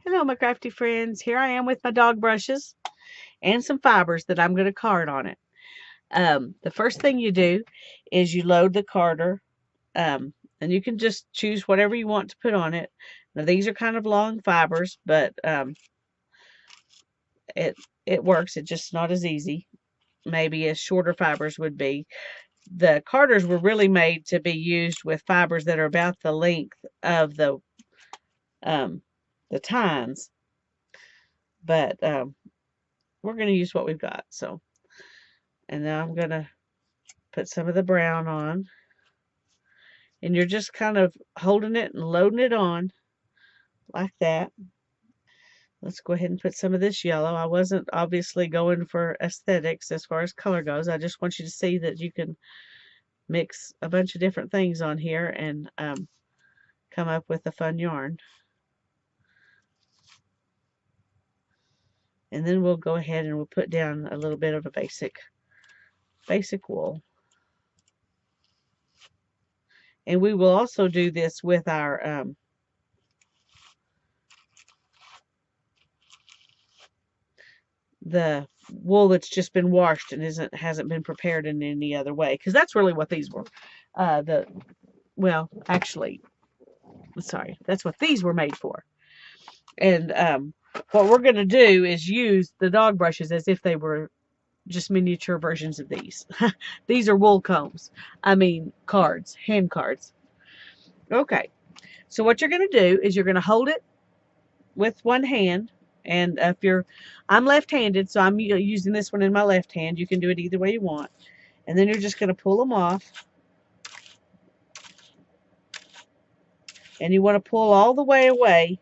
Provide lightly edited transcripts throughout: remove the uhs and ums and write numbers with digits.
Hello, my crafty friends. Here I am with my dog brushes and some fibers that I'm going to card on it. The first thing you do is you load the carder, and you can just choose whatever you want to put on it. Now, these are kind of long fibers, but it it works. It's just not as easy, maybe as shorter fibers would be. The carders were really made to be used with fibers that are about the length of um, the tines, but we're going to use what we've got. So, and now I'm going to put some of the brown on, and you're just kind of holding it and loading it on like that. Let's go ahead and put some of this yellow. I wasn't obviously going for aesthetics as far as color goes. I just want you to see that you can mix a bunch of different things on here and come up with a fun yarn. And then we'll go ahead and we'll put down a little bit of a basic wool. And we will also do this with our the wool that's just been washed and hasn't been prepared in any other way, because that's really what these were. The well, actually, sorry, that's what these were made for. And what we're going to do is use the dog brushes as if they were just miniature versions of these. These are wool combs. I mean, cards, hand cards. Okay, so what you're going to do is you're going to hold it with one hand. And if I'm left-handed, so I'm using this one in my left hand. You can do it either way you want. And then you're just going to pull them off. And you want to pull all the way away,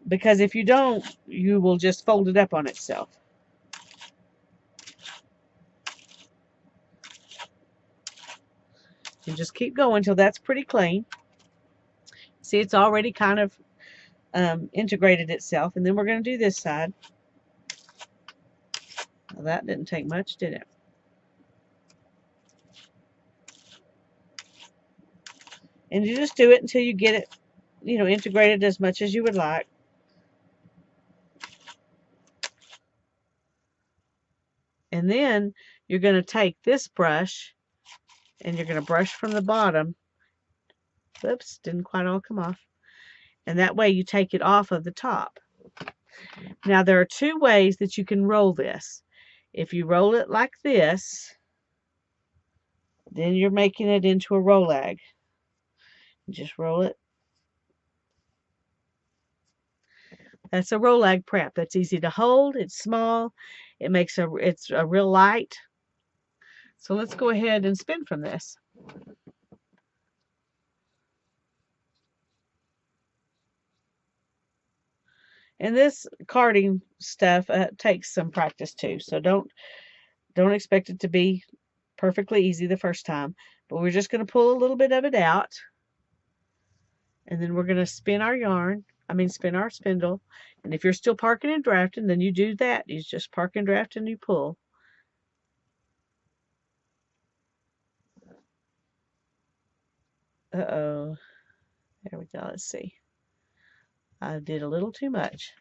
because if you don't, you will just fold it up on itself. And just keep going until that's pretty clean. See, it's already kind of integrated itself. And then we're going to do this side. Well, that didn't take much, did it? And you just do it until you get it, integrated as much as you would like. And then you're going to take this brush and you're going to brush from the bottom. Oops, didn't quite all come off. And that way you take it off of the top. Now there are two ways that you can roll this. If you roll it like this, then you're making it into a Rolag. Just roll it. That's a Rolag prep. That's easy to hold. It's small. It's a real light. So let's go ahead and spin from this. And this carding stuff takes some practice too. So don't expect it to be perfectly easy the first time. But we're just going to pull a little bit of it out. And then we're going to spin our yarn. Spin our spindle. And if you're still parking and drafting, then you do that. You just park and draft and you pull. Uh-oh. There we go. Let's see. I did a little too much.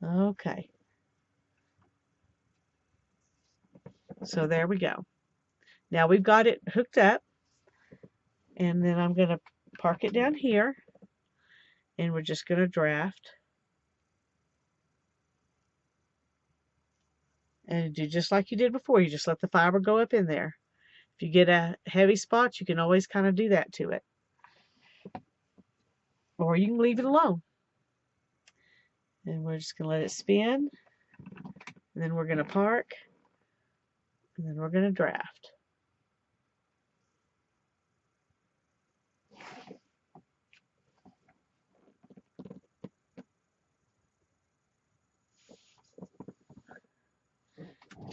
Okay. So there we go. Now we've got it hooked up. And then I'm going to park it down here. And we're just going to draft. And do just like you did before. You just let the fiber go up in there. If you get a heavy spot, you can always kind of do that to it. Or you can leave it alone. And we're just going to let it spin. And then we're going to park. And then we're going to draft.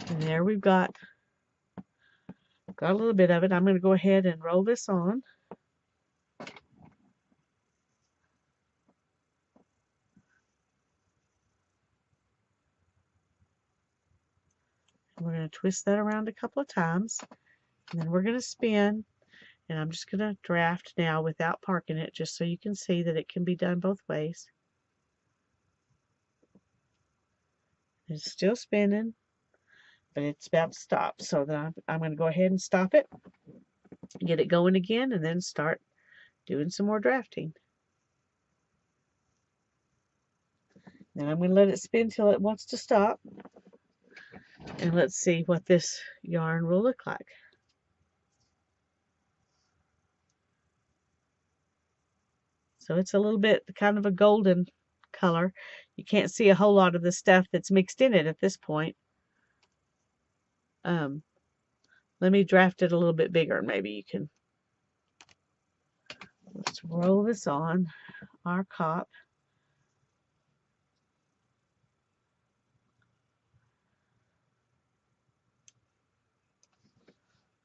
And there we've got a little bit of it. I'm going to go ahead and roll this on. We're going to twist that around a couple of times. And then we're going to spin. And I'm just going to draft now without parking it, just so you can see that it can be done both ways. It's still spinning, but it's about to stop. So then I'm going to go ahead and stop it, get it going again, and then start doing some more drafting. Then I'm going to let it spin till it wants to stop. And let's see what this yarn will look like. So it's a little bit kind of a golden color. You can't see a whole lot of the stuff that's mixed in it at this point. Let me draft it a little bit bigger, and maybe you can. Let's roll this on our cop.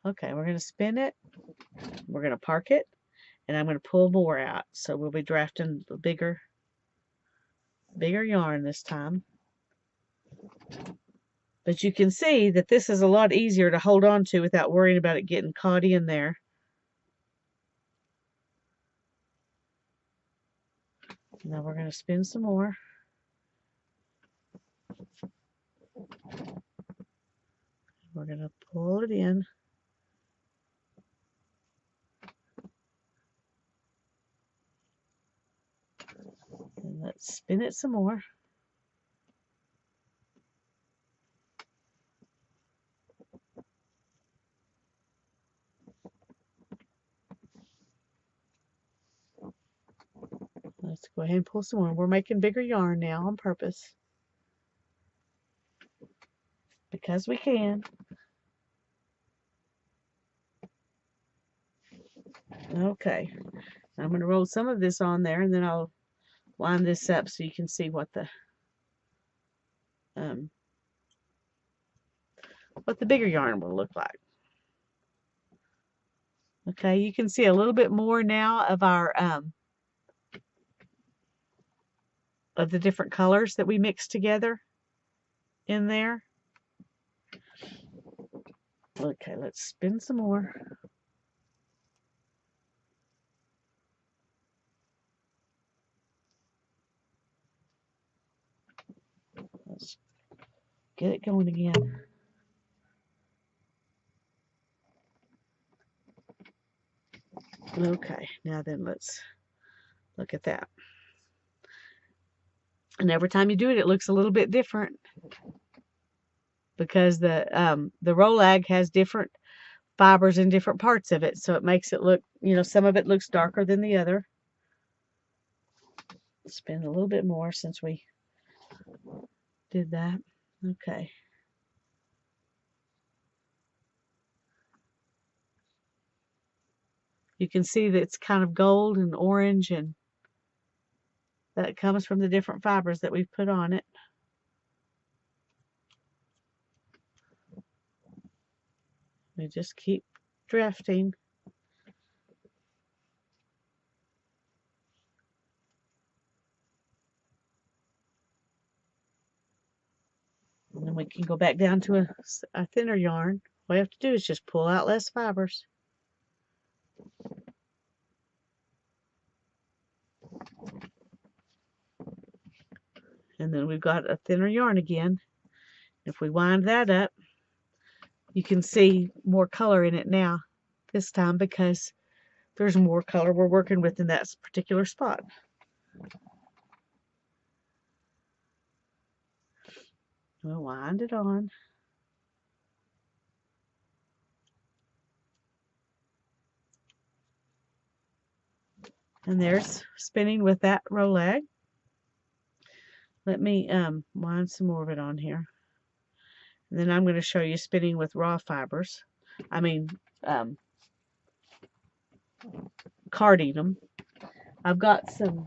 Okay, we're going to spin it. We're going to park it, and I'm going to pull more out. So we'll be drafting the bigger yarn this time. But you can see that this is a lot easier to hold on to without worrying about it getting caught in there. Now we're going to spin some more. We're going to pull it in. And let's spin it some more. Let's go ahead and pull some more. We're making bigger yarn now on purpose, because we can. Okay, I'm going to roll some of this on there, and then I'll line this up so you can see what the bigger yarn will look like. Okay, you can see a little bit more now of our of the different colors that we mixed together in there. Okay, let's spin some more. Let's get it going again. Okay, now then let's look at that. And every time you do it, it looks a little bit different, because the Rolag has different fibers in different parts of it, so it makes it look, some of it looks darker than the other. Spin a little bit more since we did that. Okay. You can see that it's kind of gold and orange, and that comes from the different fibers that we've put on it. We just keep drafting. And then we can go back down to a thinner yarn. All we have to do is just pull out less fibers. And then we've got a thinner yarn again. If we wind that up, you can see more color in it now, this time, because there's more color we're working with in that particular spot. We'll wind it on. And there's spinning with that Rolag. Let me wind some more of it on here. And then I'm going to show you spinning with raw fibers. Carding them. I've got some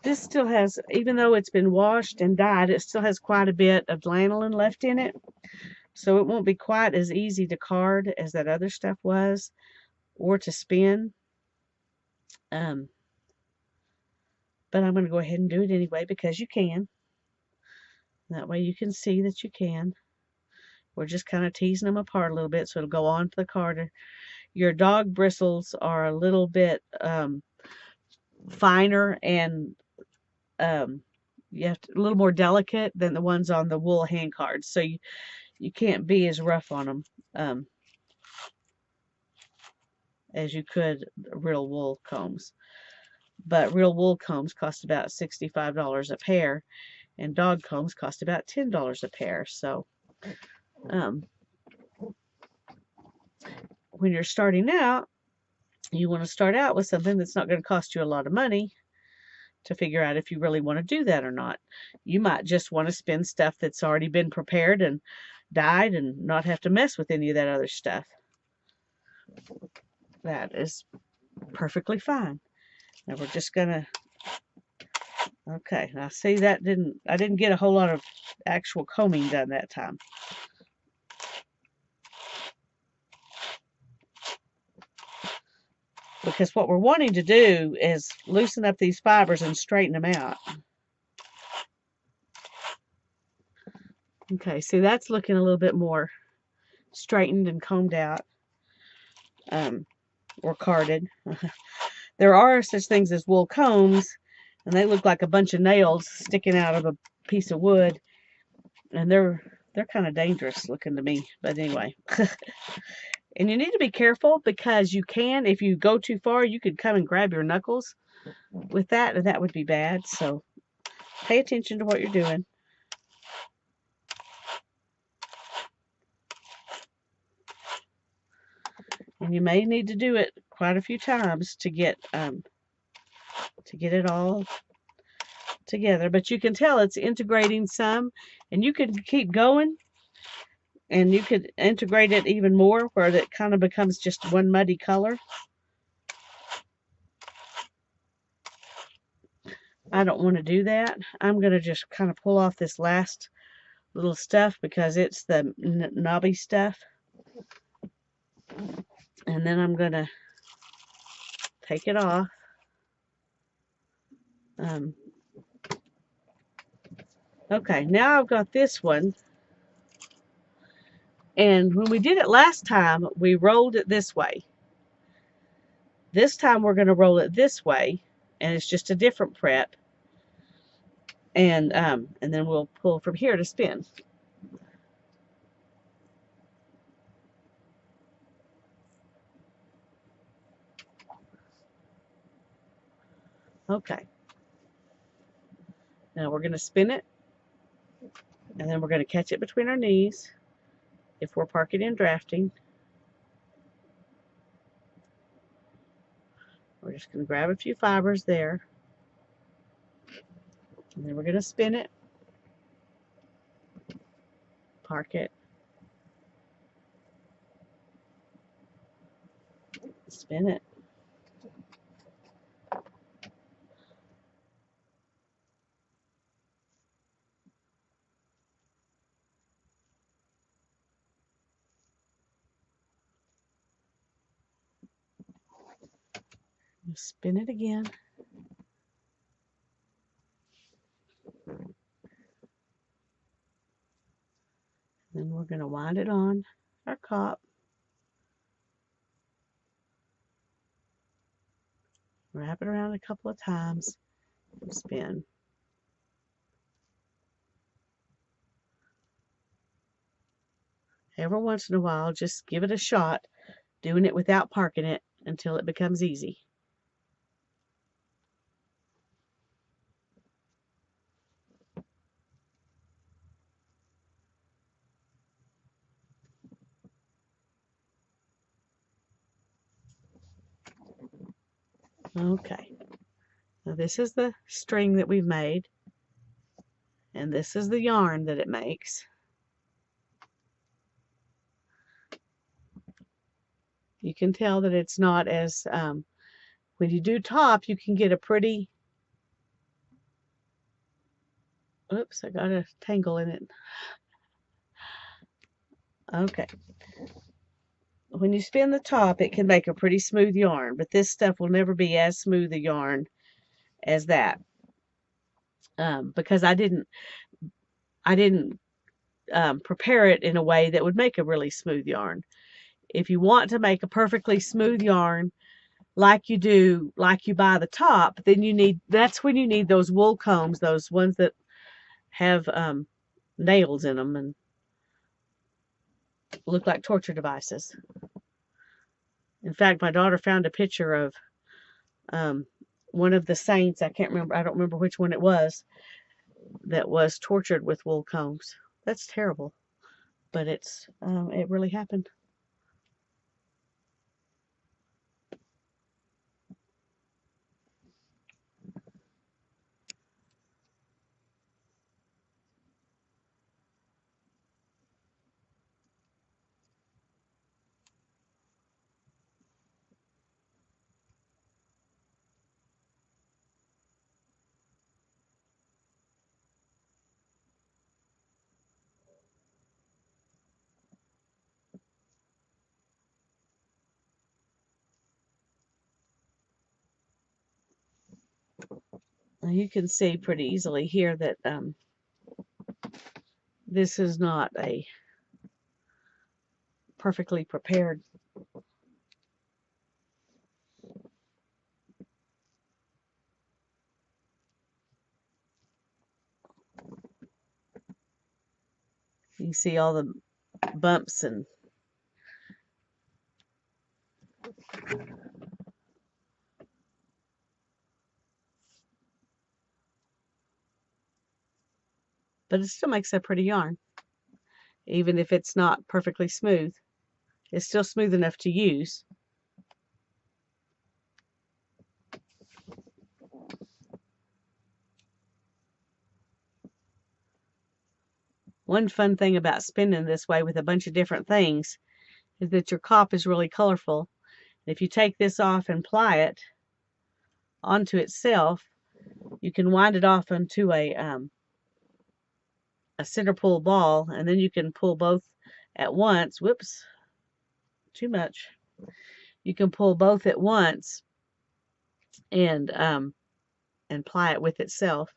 this still has, even though it's been washed and dyed, it still has quite a bit of lanolin left in it. So it won't be quite as easy to card as that other stuff was, or to spin. But I'm going to go ahead and do it anyway because you can. That way you can see that you can. We're just kind of teasing them apart a little bit so it'll go on to the card. Your dog bristles are a little bit finer and you have to, a little more delicate than the ones on the wool hand cards. So you can't be as rough on them as you could real wool combs. But real wool combs cost about $65 a pair, and dog combs cost about $10 a pair. So when you're starting out, you want to start out with something that's not going to cost you a lot of money to figure out if you really want to do that or not. You might just want to spend stuff that's already been prepared and dyed and not have to mess with any of that other stuff. That is perfectly fine. Now we're just gonna, okay, now see that I didn't get a whole lot of actual combing done that time. Because what we're wanting to do is loosen up these fibers and straighten them out. Okay, see that's looking a little bit more straightened and combed out, or carded. There are such things as wool combs, and they look like a bunch of nails sticking out of a piece of wood, and they're kind of dangerous looking to me. But anyway, and you need to be careful because you can, if you go too far, you could come and grab your knuckles with that, and that would be bad. So pay attention to what you're doing. And you may need to do it quite a few times to get it all together. But you can tell it's integrating some, and you can keep going, and you could integrate it even more where it kind of becomes just one muddy color. I don't want to do that. I'm going to just kind of pull off this last little stuff because it's the knobby stuff. And then I'm going to take it off. Okay, now I've got this one. And when we did it last time, we rolled it this way. This time we're going to roll it this way, and it's just a different prep. And then we'll pull from here to spin. Okay. Now we're going to spin it, and then we're going to catch it between our knees if we're parking and drafting. We're just going to grab a few fibers there, and then we're going to spin it, park it, spin it. Spin it again. Then we're going to wind it on our cop. Wrap it around a couple of times and spin. Every once in a while, just give it a shot, doing it without parking it until it becomes easy. Okay, now this is the string that we've made, and this is the yarn that it makes. You can tell that it's not as, when you do top, you can get a pretty, oops, I got a tangle in it. Okay. When you spin the top, it can make a pretty smooth yarn, but this stuff will never be as smooth a yarn as that. Because I didn't prepare it in a way that would make a really smooth yarn. If you want to make a perfectly smooth yarn, like you buy the top, then that's when you need those wool combs, those ones that have nails in them and look like torture devices. In fact, my daughter found a picture of one of the saints. I don't remember which one it was, that was tortured with wool combs. That's terrible, but it really happened. You can see pretty easily here that this is not a perfectly prepared. You can see all the bumps but it still makes a pretty yarn, even if it's not perfectly smooth. It's still smooth enough to use. One fun thing about spinning this way with a bunch of different things is that your cop is really colorful. If you take this off and ply it onto itself, you can wind it off onto a center pull ball, and then you can pull both at once. Whoops, too much. You can pull both at once and ply it with itself.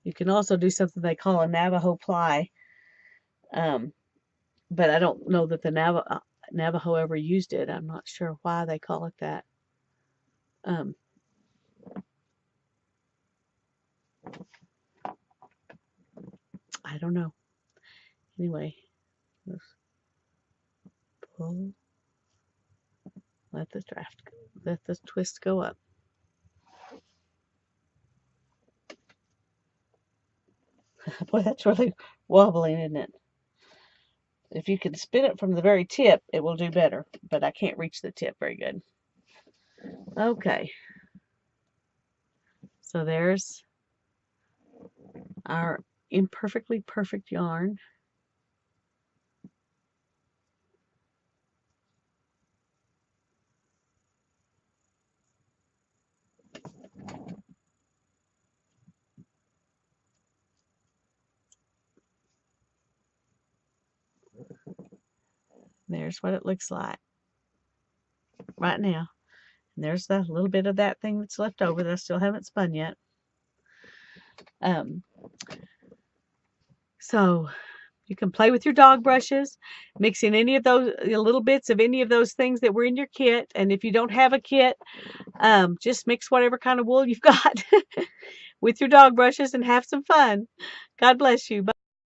You can also do something they call a Navajo ply, but I don't know that the Navajo ever used it. I'm not sure why they call it that. I don't know. Anyway, let's pull. Let the twist go up. Boy, that's really wobbling, isn't it? If you can spin it from the very tip, it will do better, but I can't reach the tip very good. Okay. So there's our imperfectly perfect yarn. There's what it looks like right now. And there's the little bit of that thing that's left over that I still haven't spun yet. So you can play with your dog brushes, mix in any of those little bits of any of those things that were in your kit. And if you don't have a kit, just mix whatever kind of wool you've got with your dog brushes and have some fun. God bless you. Bye.